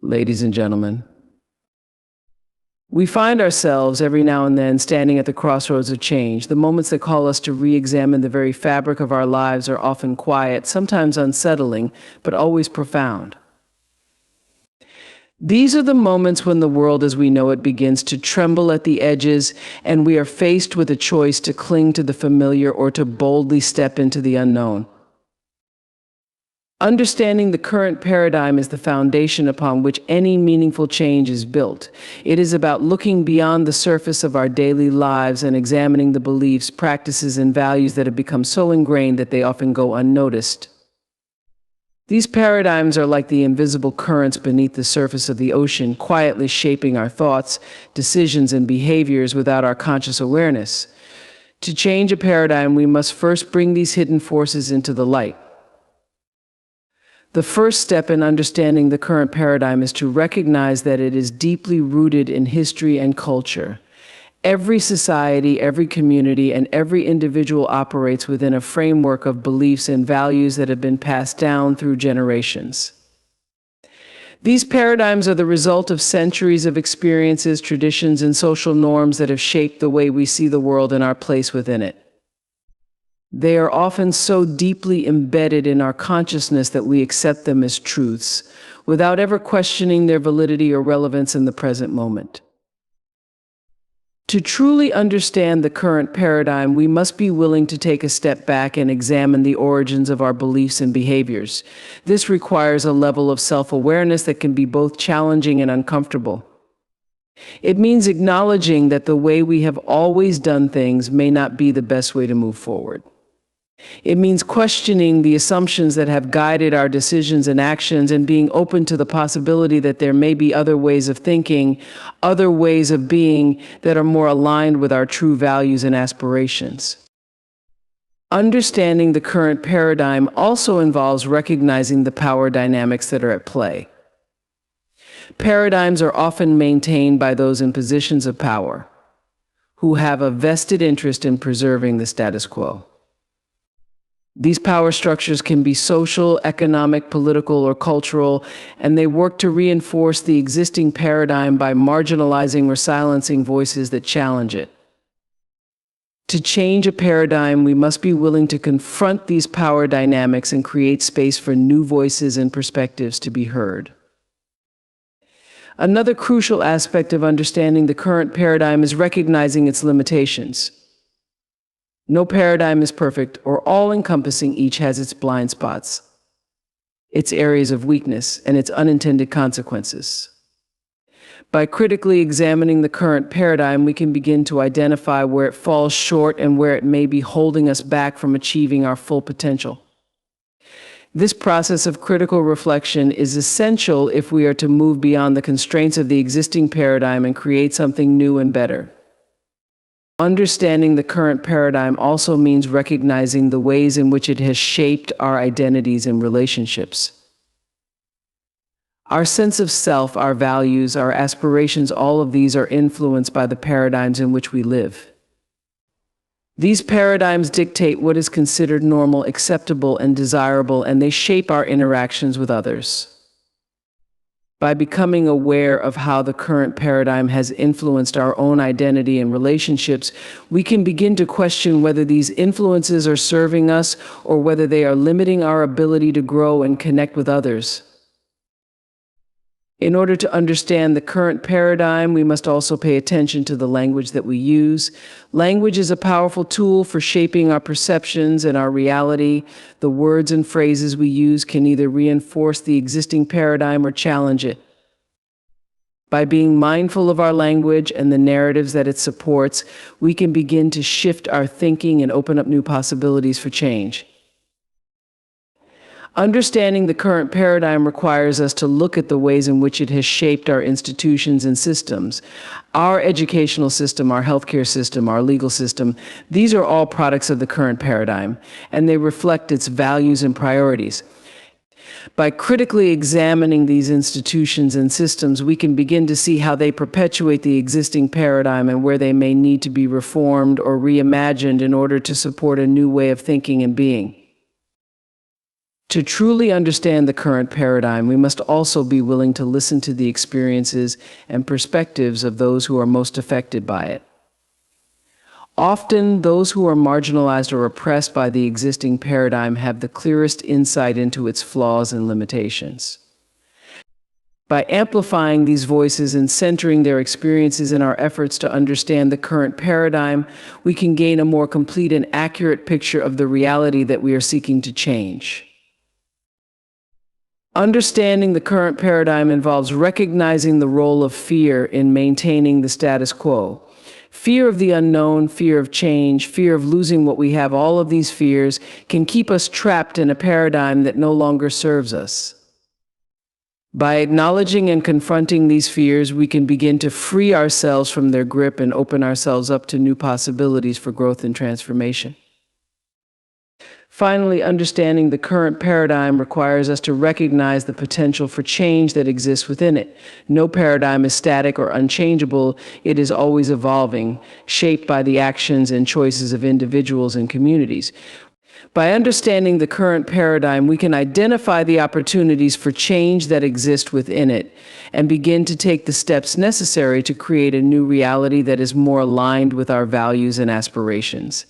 Ladies and gentlemen, we find ourselves every now and then standing at the crossroads of change. The moments that call us to re-examine the very fabric of our lives are often quiet, sometimes unsettling, but always profound. These are the moments when the world as we know it begins to tremble at the edges, and we are faced with a choice to cling to the familiar or to boldly step into the unknown. Understanding the current paradigm is the foundation upon which any meaningful change is built. It is about looking beyond the surface of our daily lives and examining the beliefs, practices, and values that have become so ingrained that they often go unnoticed. These paradigms are like the invisible currents beneath the surface of the ocean, quietly shaping our thoughts, decisions, and behaviors without our conscious awareness. To change a paradigm, we must first bring these hidden forces into the light. The first step in understanding the current paradigm is to recognize that it is deeply rooted in history and culture. Every society, every community, and every individual operates within a framework of beliefs and values that have been passed down through generations. These paradigms are the result of centuries of experiences, traditions, and social norms that have shaped the way we see the world and our place within it. They are often so deeply embedded in our consciousness that we accept them as truths, without ever questioning their validity or relevance in the present moment. To truly understand the current paradigm, we must be willing to take a step back and examine the origins of our beliefs and behaviors. This requires a level of self-awareness that can be both challenging and uncomfortable. It means acknowledging that the way we have always done things may not be the best way to move forward. It means questioning the assumptions that have guided our decisions and actions and being open to the possibility that there may be other ways of thinking, other ways of being that are more aligned with our true values and aspirations. Understanding the current paradigm also involves recognizing the power dynamics that are at play. Paradigms are often maintained by those in positions of power, who have a vested interest in preserving the status quo. These power structures can be social, economic, political, or cultural, and they work to reinforce the existing paradigm by marginalizing or silencing voices that challenge it. To change a paradigm, we must be willing to confront these power dynamics and create space for new voices and perspectives to be heard. Another crucial aspect of understanding the current paradigm is recognizing its limitations. No paradigm is perfect or all-encompassing. Each has its blind spots, its areas of weakness, and its unintended consequences. By critically examining the current paradigm, we can begin to identify where it falls short and where it may be holding us back from achieving our full potential. This process of critical reflection is essential if we are to move beyond the constraints of the existing paradigm and create something new and better. Understanding the current paradigm also means recognizing the ways in which it has shaped our identities and relationships. Our sense of self, our values, our aspirations, all of these are influenced by the paradigms in which we live. These paradigms dictate what is considered normal, acceptable, and desirable, and they shape our interactions with others. By becoming aware of how the current paradigm has influenced our own identity and relationships, we can begin to question whether these influences are serving us or whether they are limiting our ability to grow and connect with others. In order to understand the current paradigm, we must also pay attention to the language that we use. Language is a powerful tool for shaping our perceptions and our reality. The words and phrases we use can either reinforce the existing paradigm or challenge it. By being mindful of our language and the narratives that it supports, we can begin to shift our thinking and open up new possibilities for change. Understanding the current paradigm requires us to look at the ways in which it has shaped our institutions and systems. Our educational system, our healthcare system, our legal system, these are all products of the current paradigm, and they reflect its values and priorities. By critically examining these institutions and systems, we can begin to see how they perpetuate the existing paradigm and where they may need to be reformed or reimagined in order to support a new way of thinking and being. To truly understand the current paradigm, we must also be willing to listen to the experiences and perspectives of those who are most affected by it. Often, those who are marginalized or oppressed by the existing paradigm have the clearest insight into its flaws and limitations. By amplifying these voices and centering their experiences in our efforts to understand the current paradigm, we can gain a more complete and accurate picture of the reality that we are seeking to change. Understanding the current paradigm involves recognizing the role of fear in maintaining the status quo. Fear of the unknown, fear of change, fear of losing what we have, all of these fears can keep us trapped in a paradigm that no longer serves us. By acknowledging and confronting these fears, we can begin to free ourselves from their grip and open ourselves up to new possibilities for growth and transformation. Finally, understanding the current paradigm requires us to recognize the potential for change that exists within it. No paradigm is static or unchangeable. It is always evolving, shaped by the actions and choices of individuals and communities. By understanding the current paradigm, we can identify the opportunities for change that exist within it and begin to take the steps necessary to create a new reality that is more aligned with our values and aspirations.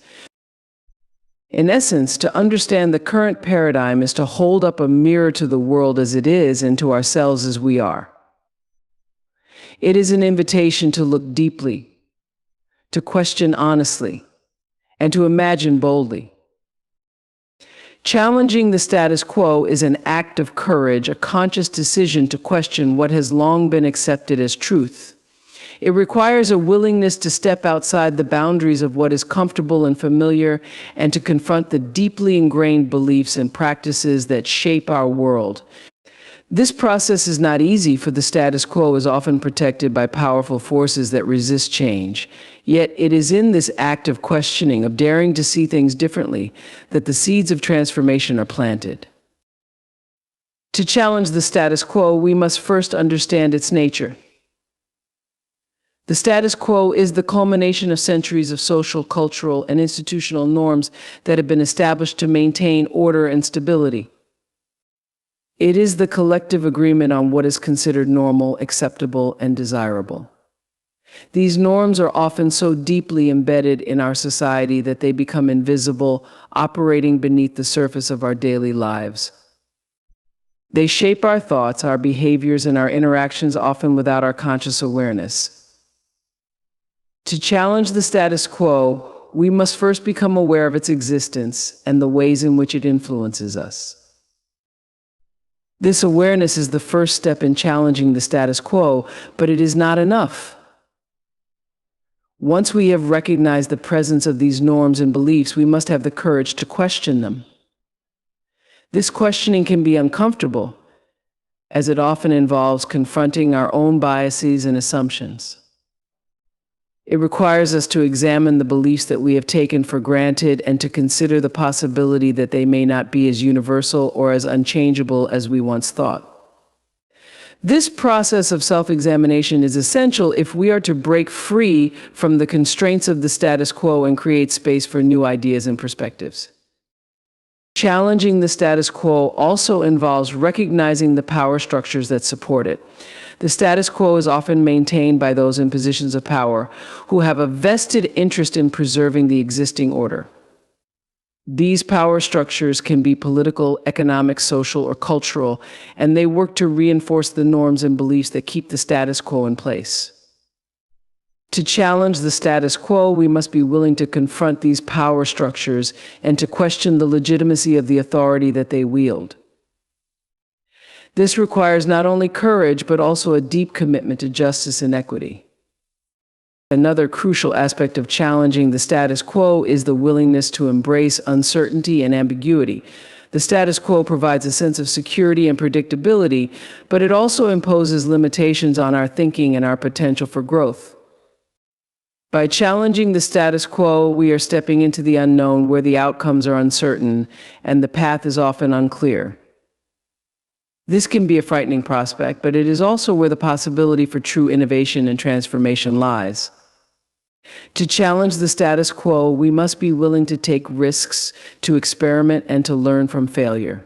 In essence, to understand the current paradigm is to hold up a mirror to the world as it is and to ourselves as we are. It is an invitation to look deeply, to question honestly, and to imagine boldly. Challenging the status quo is an act of courage, a conscious decision to question what has long been accepted as truth. It requires a willingness to step outside the boundaries of what is comfortable and familiar and to confront the deeply ingrained beliefs and practices that shape our world. This process is not easy, for the status quo is often protected by powerful forces that resist change. Yet it is in this act of questioning, of daring to see things differently, that the seeds of transformation are planted. To challenge the status quo, we must first understand its nature. The status quo is the culmination of centuries of social, cultural, and institutional norms that have been established to maintain order and stability. It is the collective agreement on what is considered normal, acceptable, and desirable. These norms are often so deeply embedded in our society that they become invisible, operating beneath the surface of our daily lives. They shape our thoughts, our behaviors, and our interactions, often without our conscious awareness. To challenge the status quo, we must first become aware of its existence and the ways in which it influences us. This awareness is the first step in challenging the status quo, but it is not enough. Once we have recognized the presence of these norms and beliefs, we must have the courage to question them. This questioning can be uncomfortable, as it often involves confronting our own biases and assumptions. It requires us to examine the beliefs that we have taken for granted and to consider the possibility that they may not be as universal or as unchangeable as we once thought. This process of self-examination is essential if we are to break free from the constraints of the status quo and create space for new ideas and perspectives. Challenging the status quo also involves recognizing the power structures that support it. The status quo is often maintained by those in positions of power who have a vested interest in preserving the existing order. These power structures can be political, economic, social, or cultural, and they work to reinforce the norms and beliefs that keep the status quo in place. To challenge the status quo, we must be willing to confront these power structures and to question the legitimacy of the authority that they wield. This requires not only courage, but also a deep commitment to justice and equity. Another crucial aspect of challenging the status quo is the willingness to embrace uncertainty and ambiguity. The status quo provides a sense of security and predictability, but it also imposes limitations on our thinking and our potential for growth. By challenging the status quo, we are stepping into the unknown, where the outcomes are uncertain and the path is often unclear. This can be a frightening prospect, but it is also where the possibility for true innovation and transformation lies. To challenge the status quo, we must be willing to take risks, to experiment, and to learn from failure.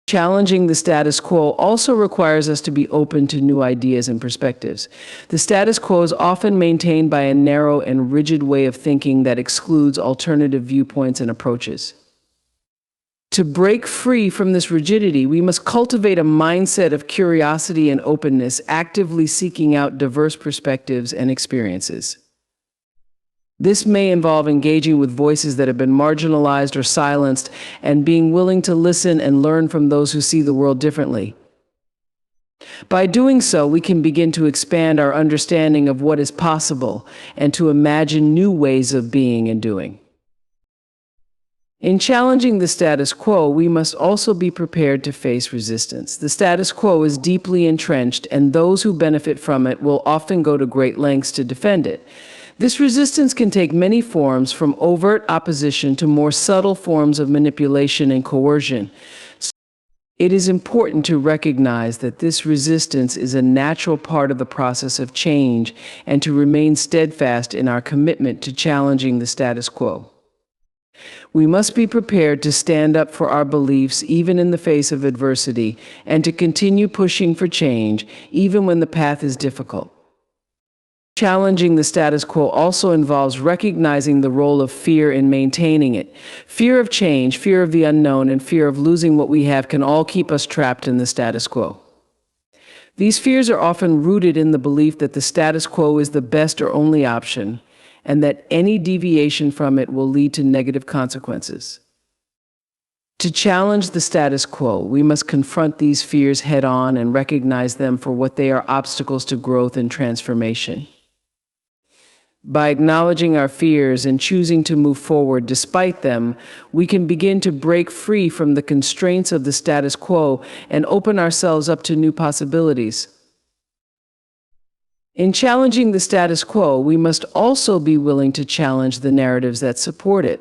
Challenging the status quo also requires us to be open to new ideas and perspectives. The status quo is often maintained by a narrow and rigid way of thinking that excludes alternative viewpoints and approaches. To break free from this rigidity, we must cultivate a mindset of curiosity and openness, actively seeking out diverse perspectives and experiences. This may involve engaging with voices that have been marginalized or silenced and being willing to listen and learn from those who see the world differently. By doing so, we can begin to expand our understanding of what is possible and to imagine new ways of being and doing. In challenging the status quo, we must also be prepared to face resistance. The status quo is deeply entrenched, and those who benefit from it will often go to great lengths to defend it. This resistance can take many forms, from overt opposition to more subtle forms of manipulation and coercion. It is important to recognize that this resistance is a natural part of the process of change and to remain steadfast in our commitment to challenging the status quo. We must be prepared to stand up for our beliefs even in the face of adversity and to continue pushing for change even when the path is difficult. Challenging the status quo also involves recognizing the role of fear in maintaining it. Fear of change, fear of the unknown, and fear of losing what we have can all keep us trapped in the status quo. These fears are often rooted in the belief that the status quo is the best or only option, and that any deviation from it will lead to negative consequences. To challenge the status quo, we must confront these fears head-on and recognize them for what they are: obstacles to growth and transformation. By acknowledging our fears and choosing to move forward despite them, we can begin to break free from the constraints of the status quo and open ourselves up to new possibilities. In challenging the status quo, we must also be willing to challenge the narratives that support it.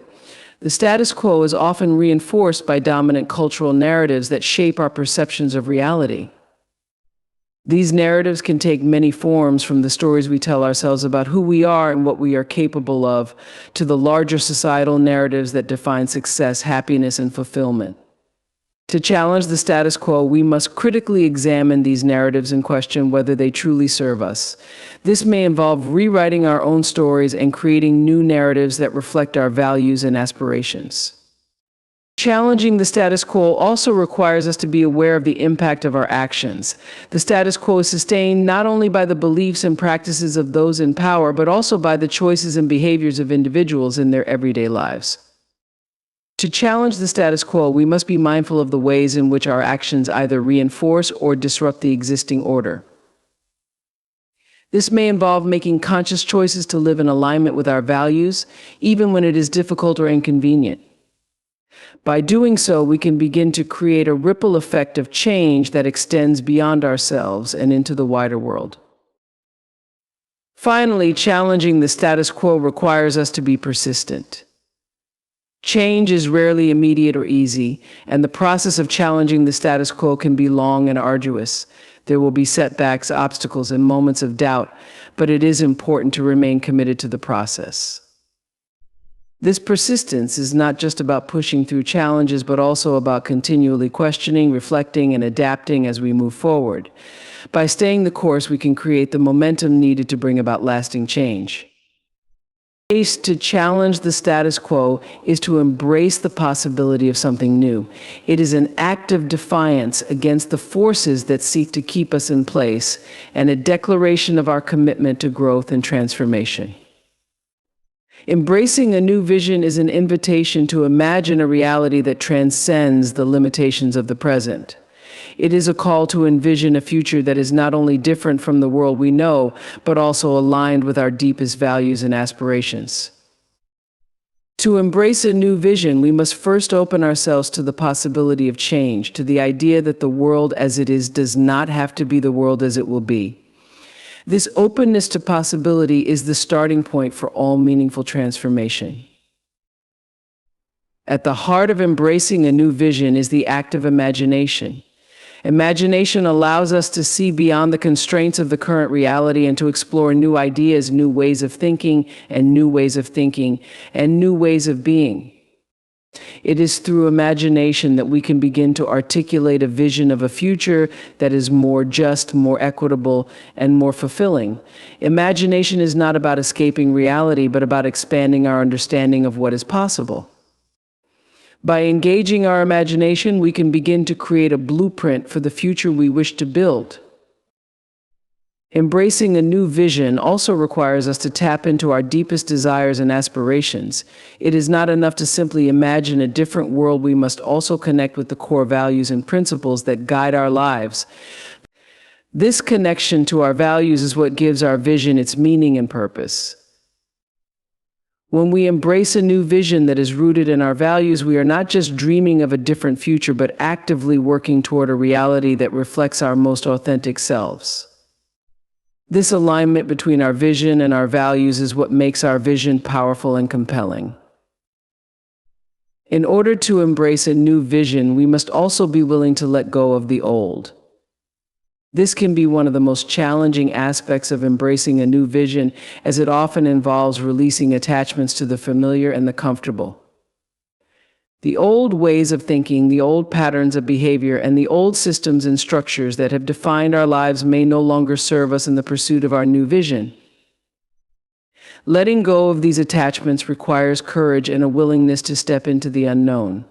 The status quo is often reinforced by dominant cultural narratives that shape our perceptions of reality. These narratives can take many forms, from the stories we tell ourselves about who we are and what we are capable of, to the larger societal narratives that define success, happiness, and fulfillment. To challenge the status quo, we must critically examine these narratives and question whether they truly serve us. This may involve rewriting our own stories and creating new narratives that reflect our values and aspirations. Challenging the status quo also requires us to be aware of the impact of our actions. The status quo is sustained not only by the beliefs and practices of those in power, but also by the choices and behaviors of individuals in their everyday lives. To challenge the status quo, we must be mindful of the ways in which our actions either reinforce or disrupt the existing order. This may involve making conscious choices to live in alignment with our values, even when it is difficult or inconvenient. By doing so, we can begin to create a ripple effect of change that extends beyond ourselves and into the wider world. Finally, challenging the status quo requires us to be persistent. Change is rarely immediate or easy, and the process of challenging the status quo can be long and arduous. There will be setbacks, obstacles, and moments of doubt, but it is important to remain committed to the process. This persistence is not just about pushing through challenges, but also about continually questioning, reflecting, and adapting as we move forward. By staying the course, we can create the momentum needed to bring about lasting change. To challenge the status quo is to embrace the possibility of something new. It is an act of defiance against the forces that seek to keep us in place, and a declaration of our commitment to growth and transformation. Embracing a new vision is an invitation to imagine a reality that transcends the limitations of the present. It is a call to envision a future that is not only different from the world we know, but also aligned with our deepest values and aspirations. To embrace a new vision, we must first open ourselves to the possibility of change, to the idea that the world as it is does not have to be the world as it will be. This openness to possibility is the starting point for all meaningful transformation. At the heart of embracing a new vision is the act of imagination. Imagination allows us to see beyond the constraints of the current reality and to explore new ideas, new ways of thinking, and new ways of being. It is through imagination that we can begin to articulate a vision of a future that is more just, more equitable, and more fulfilling. Imagination is not about escaping reality, but about expanding our understanding of what is possible. By engaging our imagination, we can begin to create a blueprint for the future we wish to build. Embracing a new vision also requires us to tap into our deepest desires and aspirations. It is not enough to simply imagine a different world. We must also connect with the core values and principles that guide our lives. This connection to our values is what gives our vision its meaning and purpose. When we embrace a new vision that is rooted in our values, we are not just dreaming of a different future, but actively working toward a reality that reflects our most authentic selves. This alignment between our vision and our values is what makes our vision powerful and compelling. In order to embrace a new vision, we must also be willing to let go of the old. This can be one of the most challenging aspects of embracing a new vision, as it often involves releasing attachments to the familiar and the comfortable. The old ways of thinking, the old patterns of behavior, and the old systems and structures that have defined our lives may no longer serve us in the pursuit of our new vision. Letting go of these attachments requires courage and a willingness to step into the unknown.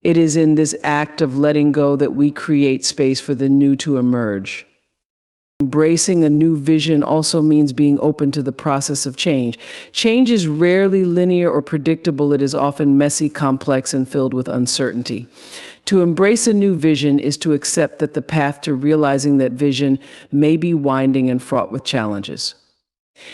It is in this act of letting go that we create space for the new to emerge. Embracing a new vision also means being open to the process of change. Change is rarely linear or predictable. It is often messy, complex, and filled with uncertainty. To embrace a new vision is to accept that the path to realizing that vision may be winding and fraught with challenges.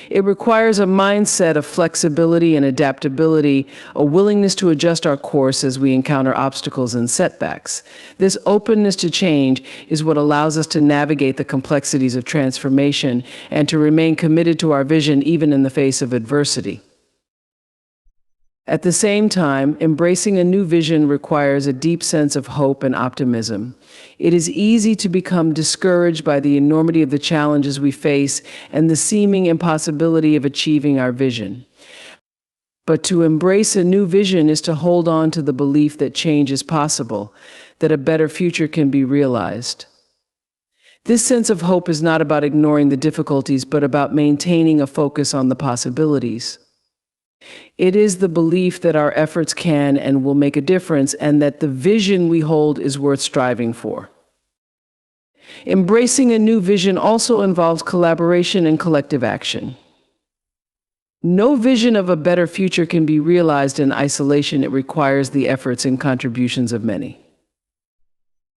It requires a mindset of flexibility and adaptability, a willingness to adjust our course as we encounter obstacles and setbacks. This openness to change is what allows us to navigate the complexities of transformation and to remain committed to our vision even in the face of adversity. At the same time, embracing a new vision requires a deep sense of hope and optimism. It is easy to become discouraged by the enormity of the challenges we face and the seeming impossibility of achieving our vision. But to embrace a new vision is to hold on to the belief that change is possible, that a better future can be realized. This sense of hope is not about ignoring the difficulties, but about maintaining a focus on the possibilities. It is the belief that our efforts can and will make a difference, and that the vision we hold is worth striving for. Embracing a new vision also involves collaboration and collective action. No vision of a better future can be realized in isolation. It requires the efforts and contributions of many.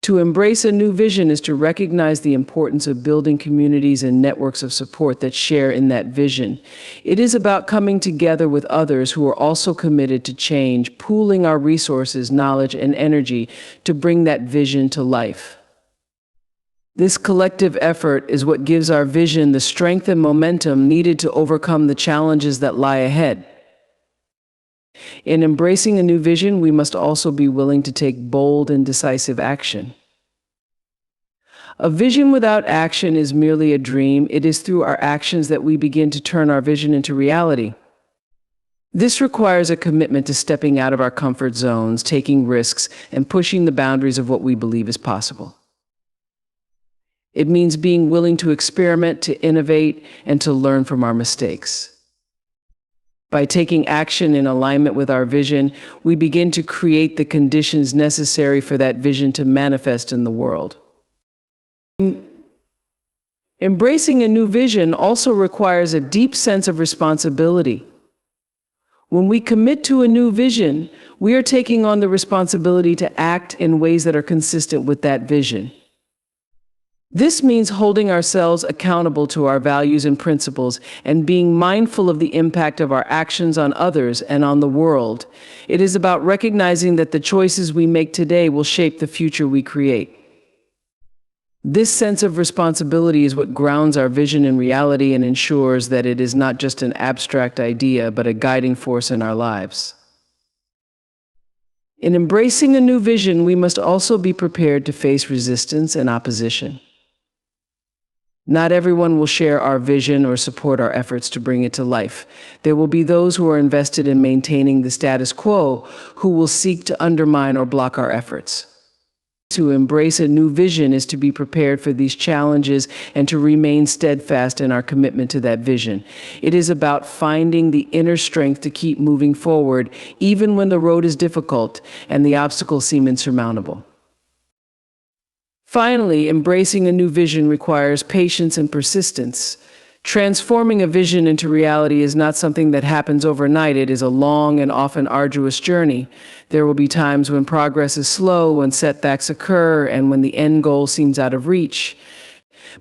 To embrace a new vision is to recognize the importance of building communities and networks of support that share in that vision. It is about coming together with others who are also committed to change, pooling our resources, knowledge, and energy to bring that vision to life. This collective effort is what gives our vision the strength and momentum needed to overcome the challenges that lie ahead. In embracing a new vision, we must also be willing to take bold and decisive action. A vision without action is merely a dream. It is through our actions that we begin to turn our vision into reality. This requires a commitment to stepping out of our comfort zones, taking risks, and pushing the boundaries of what we believe is possible. It means being willing to experiment, to innovate, and to learn from our mistakes. By taking action in alignment with our vision, we begin to create the conditions necessary for that vision to manifest in the world. Embracing a new vision also requires a deep sense of responsibility. When we commit to a new vision, we are taking on the responsibility to act in ways that are consistent with that vision. This means holding ourselves accountable to our values and principles and being mindful of the impact of our actions on others and on the world. It is about recognizing that the choices we make today will shape the future we create. This sense of responsibility is what grounds our vision in reality and ensures that it is not just an abstract idea, but a guiding force in our lives. In embracing a new vision, we must also be prepared to face resistance and opposition. Not everyone will share our vision or support our efforts to bring it to life. There will be those who are invested in maintaining the status quo, who will seek to undermine or block our efforts. To embrace a new vision is to be prepared for these challenges and to remain steadfast in our commitment to that vision. It is about finding the inner strength to keep moving forward, even when the road is difficult and the obstacles seem insurmountable. Finally, embracing a new vision requires patience and persistence. Transforming a vision into reality is not something that happens overnight. It is a long and often arduous journey. There will be times when progress is slow, when setbacks occur, and when the end goal seems out of reach.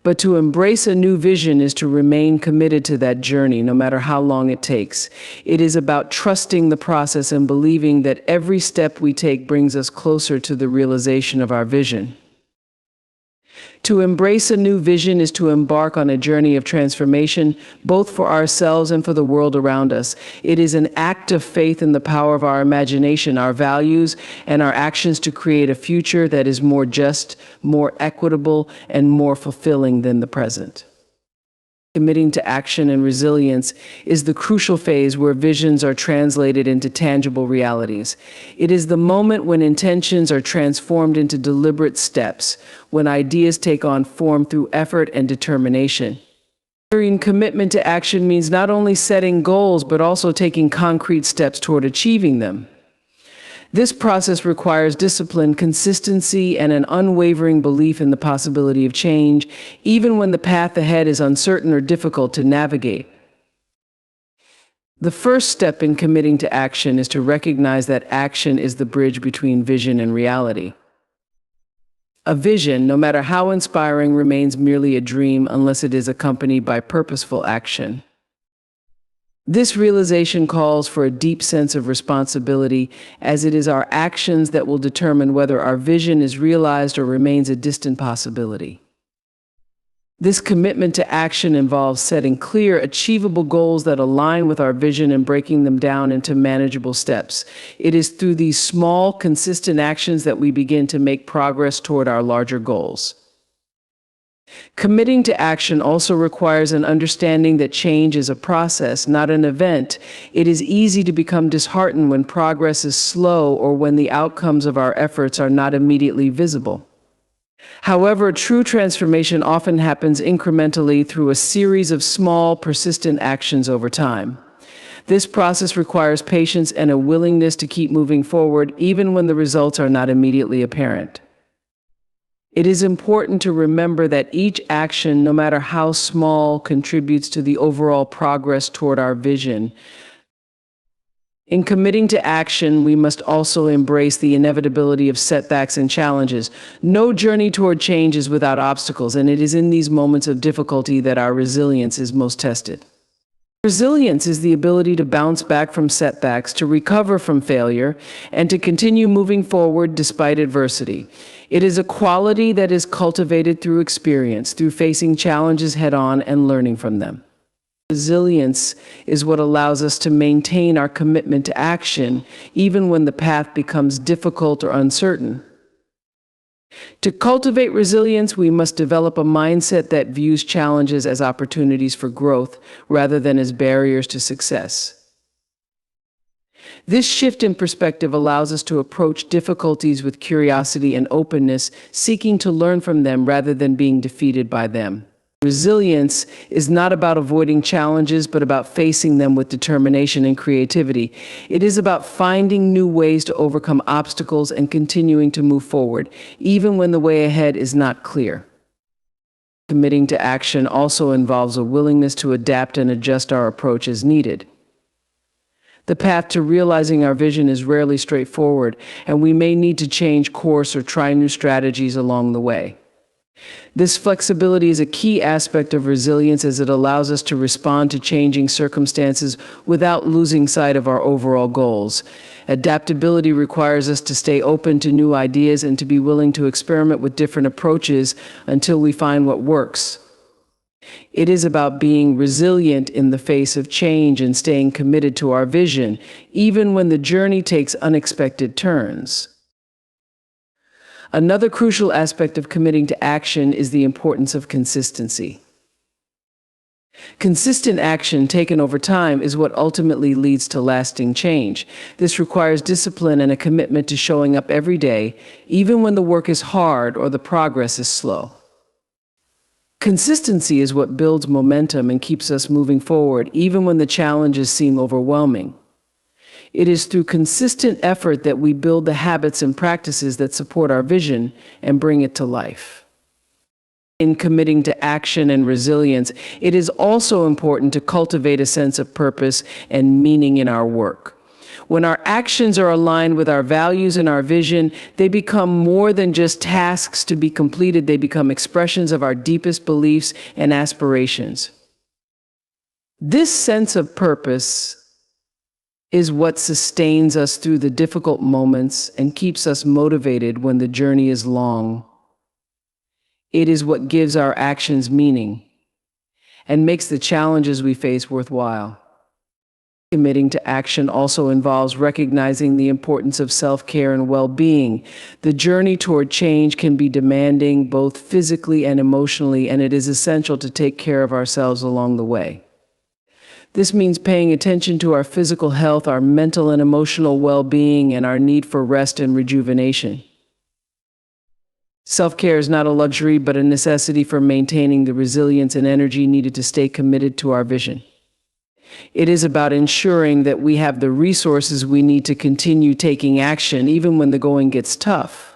But to embrace a new vision is to remain committed to that journey, no matter how long it takes. It is about trusting the process and believing that every step we take brings us closer to the realization of our vision. To embrace a new vision is to embark on a journey of transformation, both for ourselves and for the world around us. It is an act of faith in the power of our imagination, our values, and our actions to create a future that is more just, more equitable, and more fulfilling than the present. Committing to action and resilience is the crucial phase where visions are translated into tangible realities. It is the moment when intentions are transformed into deliberate steps, when ideas take on form through effort and determination. Commitment to action means not only setting goals, but also taking concrete steps toward achieving them. This process requires discipline, consistency, and an unwavering belief in the possibility of change, even when the path ahead is uncertain or difficult to navigate. The first step in committing to action is to recognize that action is the bridge between vision and reality. A vision, no matter how inspiring, remains merely a dream unless it is accompanied by purposeful action. This realization calls for a deep sense of responsibility, as it is our actions that will determine whether our vision is realized or remains a distant possibility. This commitment to action involves setting clear, achievable goals that align with our vision and breaking them down into manageable steps. It is through these small, consistent actions that we begin to make progress toward our larger goals. Committing to action also requires an understanding that change is a process, not an event. It is easy to become disheartened when progress is slow or when the outcomes of our efforts are not immediately visible. However, true transformation often happens incrementally through a series of small, persistent actions over time. This process requires patience and a willingness to keep moving forward, even when the results are not immediately apparent. It is important to remember that each action, no matter how small, contributes to the overall progress toward our vision. In committing to action, we must also embrace the inevitability of setbacks and challenges. No journey toward change is without obstacles, and it is in these moments of difficulty that our resilience is most tested. Resilience is the ability to bounce back from setbacks, to recover from failure, and to continue moving forward despite adversity. It is a quality that is cultivated through experience, through facing challenges head-on and learning from them. Resilience is what allows us to maintain our commitment to action, even when the path becomes difficult or uncertain. To cultivate resilience, we must develop a mindset that views challenges as opportunities for growth rather than as barriers to success. This shift in perspective allows us to approach difficulties with curiosity and openness, seeking to learn from them rather than being defeated by them. Resilience is not about avoiding challenges, but about facing them with determination and creativity. It is about finding new ways to overcome obstacles and continuing to move forward, even when the way ahead is not clear. Committing to action also involves a willingness to adapt and adjust our approach as needed. The path to realizing our vision is rarely straightforward, and we may need to change course or try new strategies along the way. This flexibility is a key aspect of resilience, as it allows us to respond to changing circumstances without losing sight of our overall goals. Adaptability requires us to stay open to new ideas and to be willing to experiment with different approaches until we find what works. It is about being resilient in the face of change and staying committed to our vision, even when the journey takes unexpected turns. Another crucial aspect of committing to action is the importance of consistency. Consistent action taken over time is what ultimately leads to lasting change. This requires discipline and a commitment to showing up every day, even when the work is hard or the progress is slow. Consistency is what builds momentum and keeps us moving forward, even when the challenges seem overwhelming. It is through consistent effort that we build the habits and practices that support our vision and bring it to life. In committing to action and resilience, it is also important to cultivate a sense of purpose and meaning in our work. When our actions are aligned with our values and our vision, they become more than just tasks to be completed. They become expressions of our deepest beliefs and aspirations. This sense of purpose is what sustains us through the difficult moments and keeps us motivated when the journey is long. It is what gives our actions meaning and makes the challenges we face worthwhile. Committing to action also involves recognizing the importance of self-care and well-being. The journey toward change can be demanding both physically and emotionally, and it is essential to take care of ourselves along the way. This means paying attention to our physical health, our mental and emotional well-being, and our need for rest and rejuvenation. Self-care is not a luxury, but a necessity for maintaining the resilience and energy needed to stay committed to our vision. It is about ensuring that we have the resources we need to continue taking action, even when the going gets tough.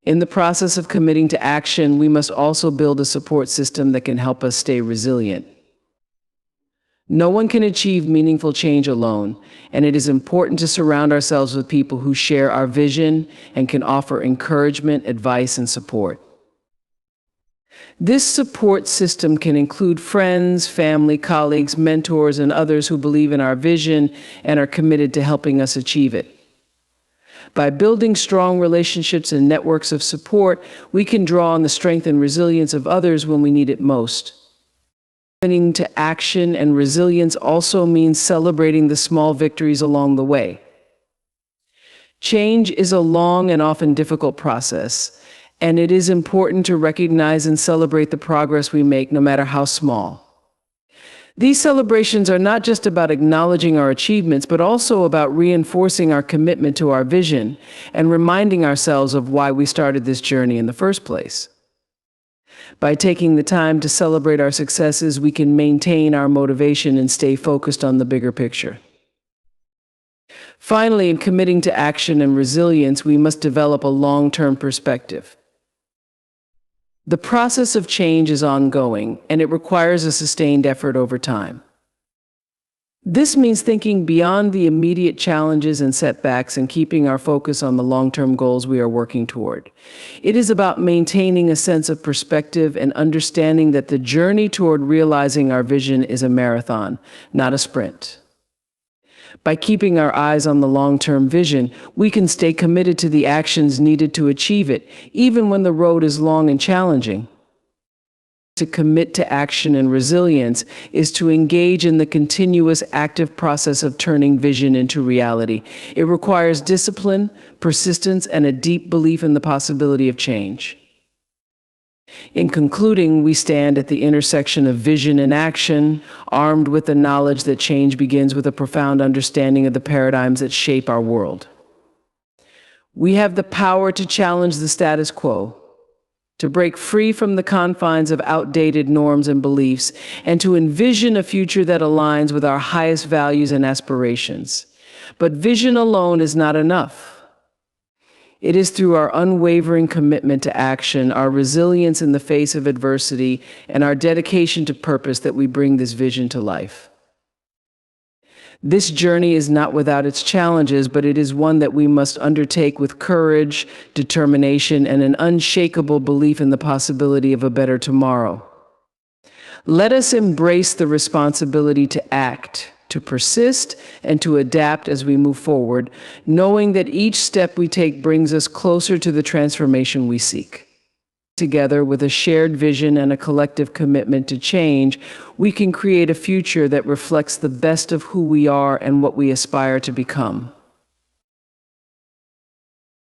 In the process of committing to action, we must also build a support system that can help us stay resilient. No one can achieve meaningful change alone, and it is important to surround ourselves with people who share our vision and can offer encouragement, advice, and support. This support system can include friends, family, colleagues, mentors, and others who believe in our vision and are committed to helping us achieve it. By building strong relationships and networks of support, we can draw on the strength and resilience of others when we need it most. Committing to action and resilience also means celebrating the small victories along the way. Change is a long and often difficult process, and it is important to recognize and celebrate the progress we make, no matter how small. These celebrations are not just about acknowledging our achievements, but also about reinforcing our commitment to our vision and reminding ourselves of why we started this journey in the first place. By taking the time to celebrate our successes, we can maintain our motivation and stay focused on the bigger picture. Finally, in committing to action and resilience, we must develop a long-term perspective. The process of change is ongoing, and it requires a sustained effort over time. This means thinking beyond the immediate challenges and setbacks and keeping our focus on the long-term goals we are working toward. It is about maintaining a sense of perspective and understanding that the journey toward realizing our vision is a marathon, not a sprint. By keeping our eyes on the long-term vision, we can stay committed to the actions needed to achieve it, even when the road is long and challenging. To commit to action and resilience is to engage in the continuous active process of turning vision into reality. It requires discipline, persistence, and a deep belief in the possibility of change. In concluding, we stand at the intersection of vision and action, armed with the knowledge that change begins with a profound understanding of the paradigms that shape our world. We have the power to challenge the status quo, to break free from the confines of outdated norms and beliefs, and to envision a future that aligns with our highest values and aspirations. But vision alone is not enough. It is through our unwavering commitment to action, our resilience in the face of adversity, and our dedication to purpose that we bring this vision to life. This journey is not without its challenges, but it is one that we must undertake with courage, determination, and an unshakable belief in the possibility of a better tomorrow. Let us embrace the responsibility to act, to persist, and to adapt as we move forward, knowing that each step we take brings us closer to the transformation we seek. Together, with a shared vision and a collective commitment to change, we can create a future that reflects the best of who we are and what we aspire to become.